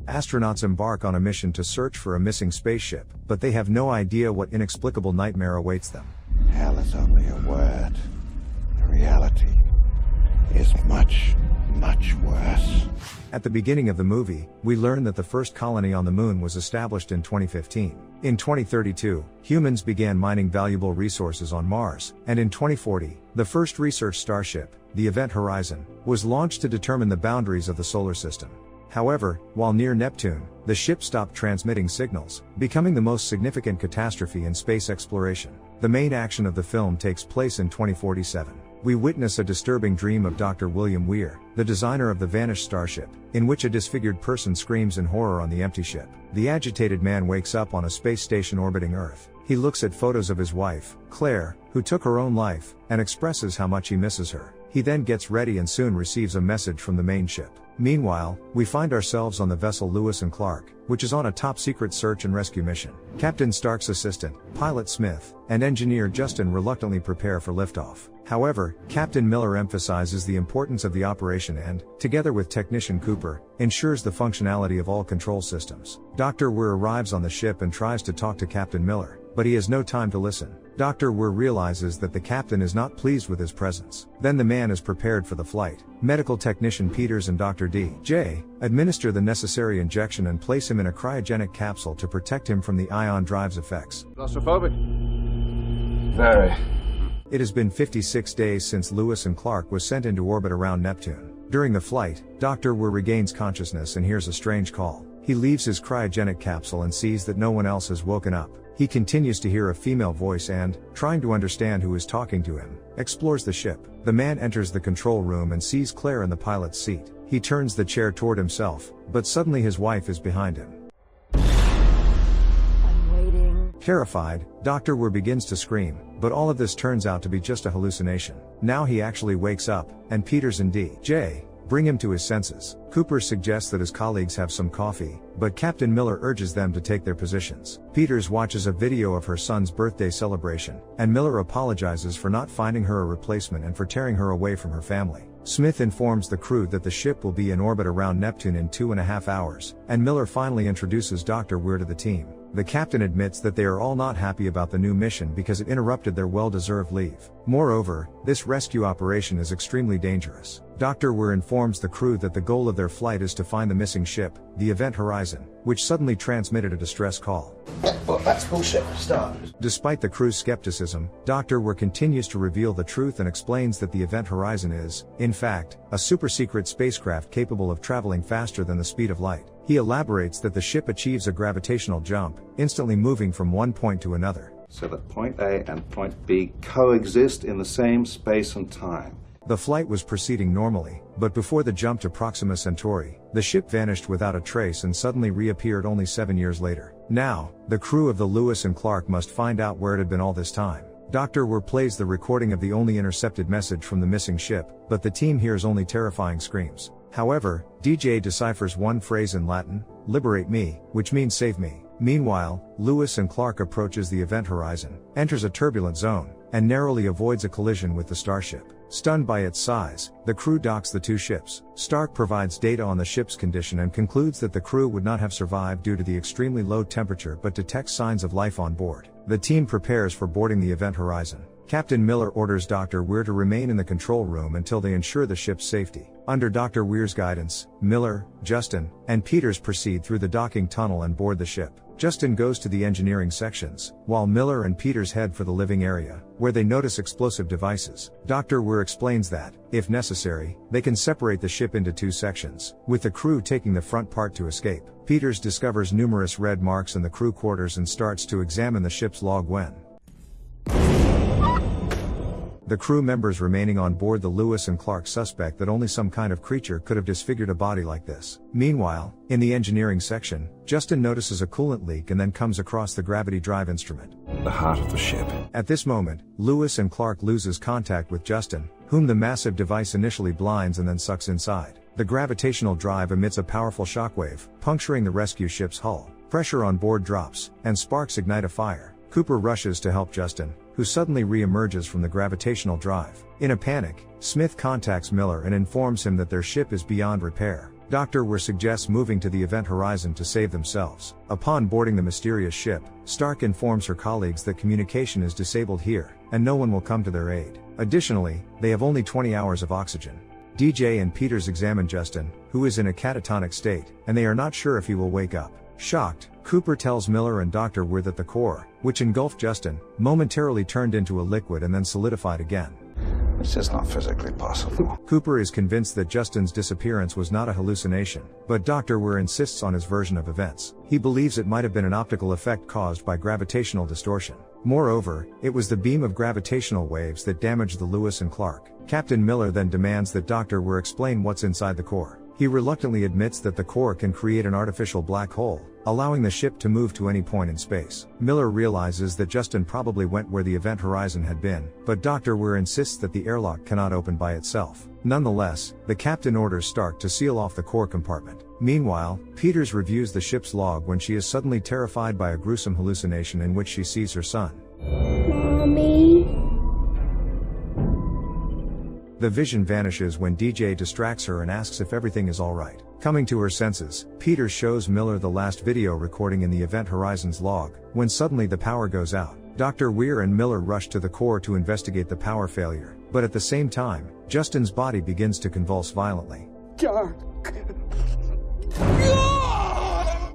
Astronauts embark on a mission to search for a missing spaceship, but they have no idea what inexplicable nightmare awaits them. Hell is only a word. The reality is much, much worse. At the beginning of the movie, we learn that the first colony on the moon was established in 2015. In 2032, humans began mining valuable resources on Mars, and in 2040, the first research starship, the Event Horizon, was launched to determine the boundaries of the solar system. However, while near Neptune, the ship stopped transmitting signals, becoming the most significant catastrophe in space exploration. The main action of the film takes place in 2047. We witness a disturbing dream of Dr. William Weir, the designer of the vanished starship, in which a disfigured person screams in horror on the empty ship. The agitated man wakes up on a space station orbiting Earth. He looks at photos of his wife, Claire, who took her own life, and expresses how much he misses her. He then gets ready and soon receives a message from the main ship. Meanwhile, we find ourselves on the vessel Lewis and Clark, which is on a top-secret search and rescue mission. Captain Stark's assistant, Pilot Smith, and engineer Justin reluctantly prepare for liftoff. However, Captain Miller emphasizes the importance of the operation and, together with technician Cooper, ensures the functionality of all control systems. Dr. Weir arrives on the ship and tries to talk to Captain Miller, but he has no time to listen. Dr. Weir realizes that the captain is not pleased with his presence. Then the man is prepared for the flight. Medical technician Peters and Dr. D.J. administer the necessary injection and place him in a cryogenic capsule to protect him from the ion drive's effects. Claustrophobic? Very. It has been 56 days since Lewis and Clark was sent into orbit around Neptune. During the flight, Dr. Weir regains consciousness and hears a strange call. He leaves his cryogenic capsule and sees that no one else has woken up. He continues to hear a female voice and, trying to understand who is talking to him, explores the ship. The man enters the control room and sees Claire in the pilot's seat. He turns the chair toward himself, but suddenly his wife is behind him. I'm waiting. Terrified, Dr. Weir begins to scream, but all of this turns out to be just a hallucination. Now he actually wakes up, and Peters and D.J. bring him to his senses. Cooper suggests that his colleagues have some coffee, but Captain Miller urges them to take their positions. Peters watches a video of her son's birthday celebration, and Miller apologizes for not finding her a replacement and for tearing her away from her family. Smith informs the crew that the ship will be in orbit around Neptune in 2.5 hours, and Miller finally introduces Dr. Weir to the team. The captain admits that they are all not happy about the new mission because it interrupted their well-deserved leave. Moreover, this rescue operation is extremely dangerous. Dr. Weir informs the crew that the goal of their flight is to find the missing ship, the Event Horizon, which suddenly transmitted a distress call. Well, that's bullshit for a start. Despite the crew's skepticism, Dr. Weir continues to reveal the truth and explains that the Event Horizon is, in fact, a super-secret spacecraft capable of traveling faster than the speed of light. He elaborates that the ship achieves a gravitational jump, instantly moving from one point to another. So that point A and point B coexist in the same space and time. The flight was proceeding normally, but before the jump to Proxima Centauri, the ship vanished without a trace and suddenly reappeared only 7 years later. Now, the crew of the Lewis and Clark must find out where it had been all this time. Dr. Weir plays the recording of the only intercepted message from the missing ship, but the team hears only terrifying screams. However, DJ deciphers one phrase in Latin, "Liberate me," which means save me. Meanwhile, Lewis and Clark approaches the Event Horizon, enters a turbulent zone, and narrowly avoids a collision with the starship. Stunned by its size, the crew docks the two ships. Stark provides data on the ship's condition and concludes that the crew would not have survived due to the extremely low temperature but detects signs of life on board. The team prepares for boarding the Event Horizon. Captain Miller orders Dr. Weir to remain in the control room until they ensure the ship's safety. Under Dr. Weir's guidance, Miller, Justin, and Peters proceed through the docking tunnel and board the ship. Justin goes to the engineering sections, while Miller and Peters head for the living area, where they notice explosive devices. Dr. Weir explains that, if necessary, they can separate the ship into two sections, with the crew taking the front part to escape. Peters discovers numerous red marks in the crew quarters and starts to examine the ship's log when the crew members remaining on board the Lewis and Clark suspect that only some kind of creature could have disfigured a body like this. Meanwhile, in the engineering section, Justin notices a coolant leak and then comes across the gravity drive instrument. The heart of the ship. At this moment, Lewis and Clark loses contact with Justin, whom the massive device initially blinds and then sucks inside. The gravitational drive emits a powerful shockwave, puncturing the rescue ship's hull. Pressure on board drops, and sparks ignite a fire. Cooper rushes to help Justin, who suddenly re-emerges from the gravitational drive. In a panic, Smith contacts Miller and informs him that their ship is beyond repair. Dr. Weir suggests moving to the event horizon to save themselves. Upon boarding the mysterious ship, Stark informs her colleagues that communication is disabled here, and no one will come to their aid. Additionally, they have only 20 hours of oxygen. DJ and Peters examine Justin, who is in a catatonic state, and they are not sure if he will wake up. Shocked, Cooper tells Miller and Dr. Weir that the core, which engulfed Justin, momentarily turned into a liquid and then solidified again. It's just not physically possible. Cooper is convinced that Justin's disappearance was not a hallucination, but Dr. Weir insists on his version of events. He believes it might have been an optical effect caused by gravitational distortion. Moreover, it was the beam of gravitational waves that damaged the Lewis and Clark. Captain Miller then demands that Dr. Weir explain what's inside the core. He reluctantly admits that the core can create an artificial black hole, allowing the ship to move to any point in space. Miller realizes that Justin probably went where the event horizon had been, but Dr. Weir insists that the airlock cannot open by itself. Nonetheless, the captain orders Stark to seal off the core compartment. Meanwhile, Peters reviews the ship's log when she is suddenly terrified by a gruesome hallucination in which she sees her son. Mommy? The vision vanishes when DJ distracts her and asks if everything is alright. Coming to her senses, Peters shows Miller the last video recording in the event horizon's log, when suddenly the power goes out. Dr. Weir and Miller rush to the core to investigate the power failure, but at the same time, Justin's body begins to convulse violently.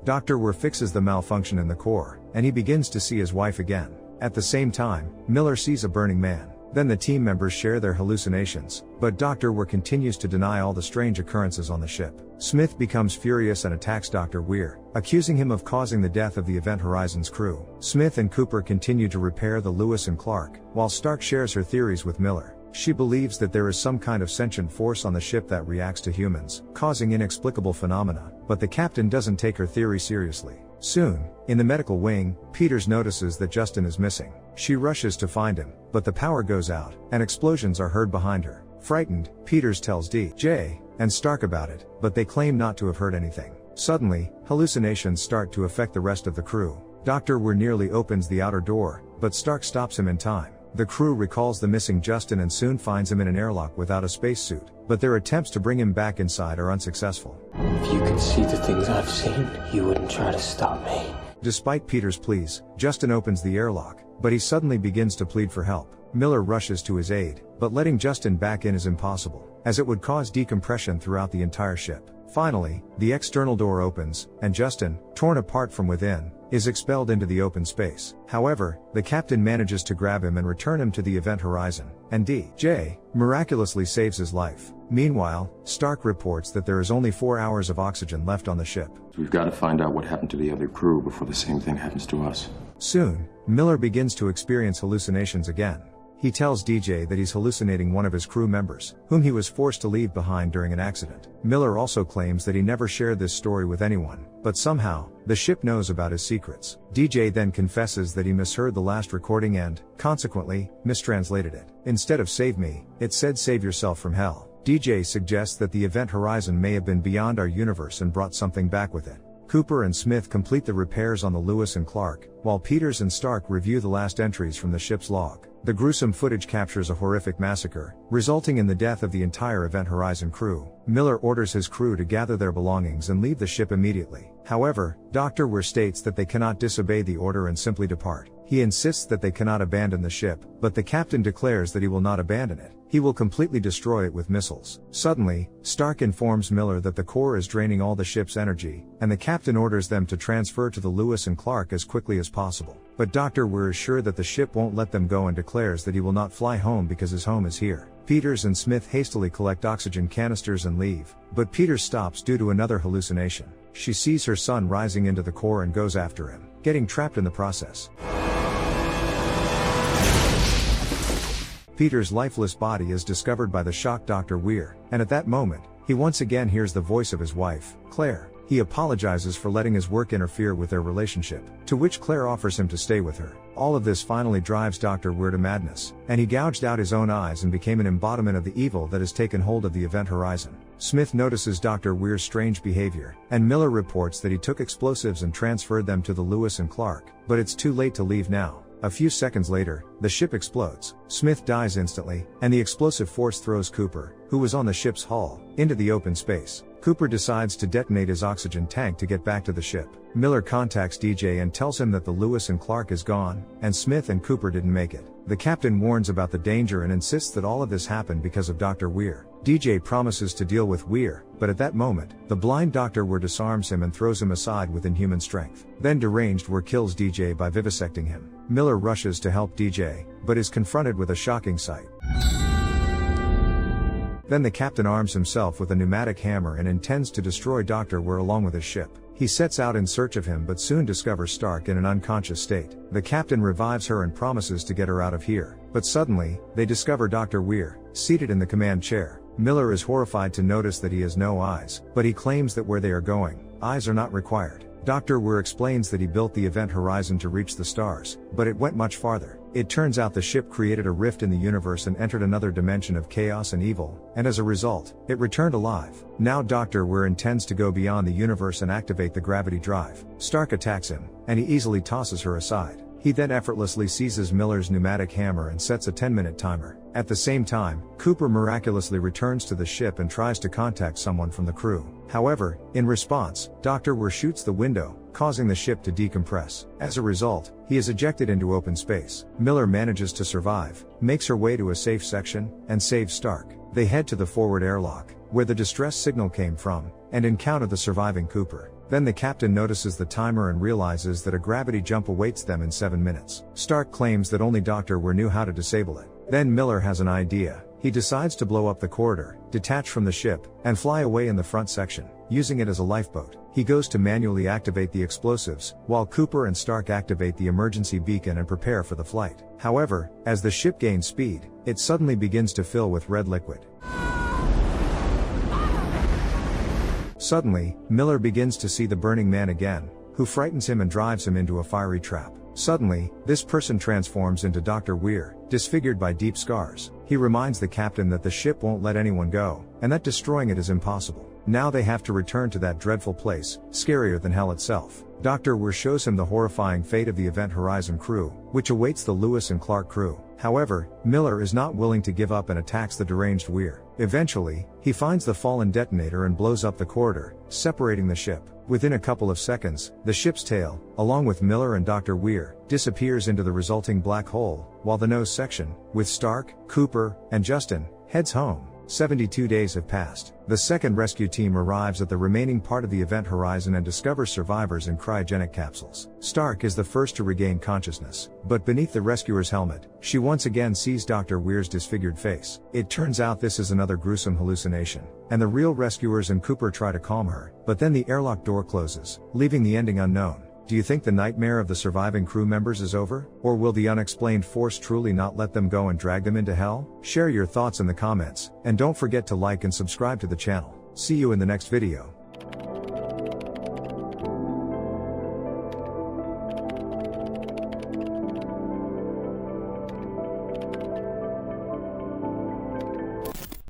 Dr. Weir fixes the malfunction in the core, and he begins to see his wife again. At the same time, Miller sees a burning man. Then the team members share their hallucinations, but Dr. Weir continues to deny all the strange occurrences on the ship. Smith becomes furious and attacks Dr. Weir, accusing him of causing the death of the Event Horizon's crew. Smith and Cooper continue to repair the Lewis and Clark, while Stark shares her theories with Miller. She believes that there is some kind of sentient force on the ship that reacts to humans, causing inexplicable phenomena, but the captain doesn't take her theory seriously. Soon, in the medical wing, Peters notices that Justin is missing. She rushes to find him, but the power goes out, and explosions are heard behind her. Frightened, Peters tells DJ and Stark about it, but they claim not to have heard anything. Suddenly, hallucinations start to affect the rest of the crew. Dr. Weir nearly opens the outer door, but Stark stops him in time. The crew recalls the missing Justin and soon finds him in an airlock without a spacesuit, but their attempts to bring him back inside are unsuccessful. If you could see the things I've seen, you wouldn't try to stop me. Despite Peters' pleas, Justin opens the airlock, but he suddenly begins to plead for help. Miller rushes to his aid, but letting Justin back in is impossible, as it would cause decompression throughout the entire ship. Finally, the external door opens, and Justin, torn apart from within, is expelled into the open space. However, the captain manages to grab him and return him to the event horizon, and DJ miraculously saves his life. Meanwhile, Stark reports that there is only 4 hours of oxygen left on the ship. We've got to find out what happened to the other crew before the same thing happens to us. Soon, Miller begins to experience hallucinations again. He tells DJ that he's hallucinating one of his crew members, whom he was forced to leave behind during an accident. Miller also claims that he never shared this story with anyone, but somehow, the ship knows about his secrets. DJ then confesses that he misheard the last recording and, consequently, mistranslated it. Instead of "save me," it said "save yourself from hell." DJ suggests that the event horizon may have been beyond our universe and brought something back with it. Cooper and Smith complete the repairs on the Lewis and Clark, while Peters and Stark review the last entries from the ship's log. The gruesome footage captures a horrific massacre, resulting in the death of the entire Event Horizon crew. Miller orders his crew to gather their belongings and leave the ship immediately. However, Dr. Weir states that they cannot disobey the order and simply depart. He insists that they cannot abandon the ship, but the captain declares that he will not abandon it. He will completely destroy it with missiles. Suddenly, Stark informs Miller that the core is draining all the ship's energy, and the captain orders them to transfer to the Lewis and Clark as quickly as possible. But Dr. Weir is sure that the ship won't let them go and declares that he will not fly home because his home is here. Peters and Smith hastily collect oxygen canisters and leave, but Peters stops due to another hallucination. She sees her son rising into the core and goes after him, getting trapped in the process. Peter's lifeless body is discovered by the shocked Dr. Weir, and at that moment, he once again hears the voice of his wife, Claire. He apologizes for letting his work interfere with their relationship, to which Claire offers him to stay with her. All of this finally drives Dr. Weir to madness, and he gouged out his own eyes and became an embodiment of the evil that has taken hold of the Event Horizon. Smith notices Dr. Weir's strange behavior, and Miller reports that he took explosives and transferred them to the Lewis and Clark, but it's too late to leave now. A few seconds later, the ship explodes. Smith dies instantly, and the explosive force throws Cooper, who was on the ship's hull, into the open space. Cooper decides to detonate his oxygen tank to get back to the ship. Miller contacts DJ and tells him that the Lewis and Clark is gone, and Smith and Cooper didn't make it. The captain warns about the danger and insists that all of this happened because of Dr. Weir. DJ promises to deal with Weir, but at that moment, the blind Dr. Weir disarms him and throws him aside with inhuman strength. Then deranged Weir kills DJ by vivisecting him. Miller rushes to help DJ, but is confronted with a shocking sight. Then the captain arms himself with a pneumatic hammer and intends to destroy Dr. Weir along with his ship. He sets out in search of him but soon discovers Stark in an unconscious state. The captain revives her and promises to get her out of here. But suddenly, they discover Dr. Weir, seated in the command chair. Miller is horrified to notice that he has no eyes, but he claims that where they are going, eyes are not required. Dr. Weir explains that he built the Event Horizon to reach the stars, but it went much farther. It turns out the ship created a rift in the universe and entered another dimension of chaos and evil, and as a result, it returned alive. Now Dr. Weir intends to go beyond the universe and activate the gravity drive. Stark attacks him, and he easily tosses her aside. He then effortlessly seizes Miller's pneumatic hammer and sets a 10-minute timer. At the same time, Cooper miraculously returns to the ship and tries to contact someone from the crew. However, in response, Dr. Weir shoots the window, causing the ship to decompress. As a result, he is ejected into open space. Miller manages to survive, makes her way to a safe section, and saves Stark. They head to the forward airlock, where the distress signal came from, and encounter the surviving Cooper. Then the captain notices the timer and realizes that a gravity jump awaits them in 7 minutes. Stark claims that only Dr. Weir knew how to disable it. Then Miller has an idea. He decides to blow up the corridor, detach from the ship, and fly away in the front section, using it as a lifeboat. He goes to manually activate the explosives, while Cooper and Stark activate the emergency beacon and prepare for the flight. However, as the ship gains speed, it suddenly begins to fill with red liquid. Suddenly, Miller begins to see the Burning Man again, who frightens him and drives him into a fiery trap. Suddenly, this person transforms into Dr. Weir, disfigured by deep scars. He reminds the captain that the ship won't let anyone go, and that destroying it is impossible. Now they have to return to that dreadful place, scarier than hell itself. Dr. Weir shows him the horrifying fate of the Event Horizon crew, which awaits the Lewis and Clark crew. However, Miller is not willing to give up and attacks the deranged Weir. Eventually, he finds the fallen detonator and blows up the corridor, separating the ship. Within a couple of seconds, the ship's tail, along with Miller and Dr. Weir, disappears into the resulting black hole, while the nose section, with Stark, Cooper, and Justin, heads home. 72 days have passed. The second rescue team arrives at the remaining part of the Event Horizon and discovers survivors in cryogenic capsules. Stark is the first to regain consciousness, but beneath the rescuer's helmet, she once again sees Dr. Weir's disfigured face. It turns out this is another gruesome hallucination, and the real rescuers and Cooper try to calm her, but then the airlock door closes, leaving the ending unknown. Do you think the nightmare of the surviving crew members is over? Or will the unexplained force truly not let them go and drag them into hell? Share your thoughts in the comments, and don't forget to like and subscribe to the channel. See you in the next video.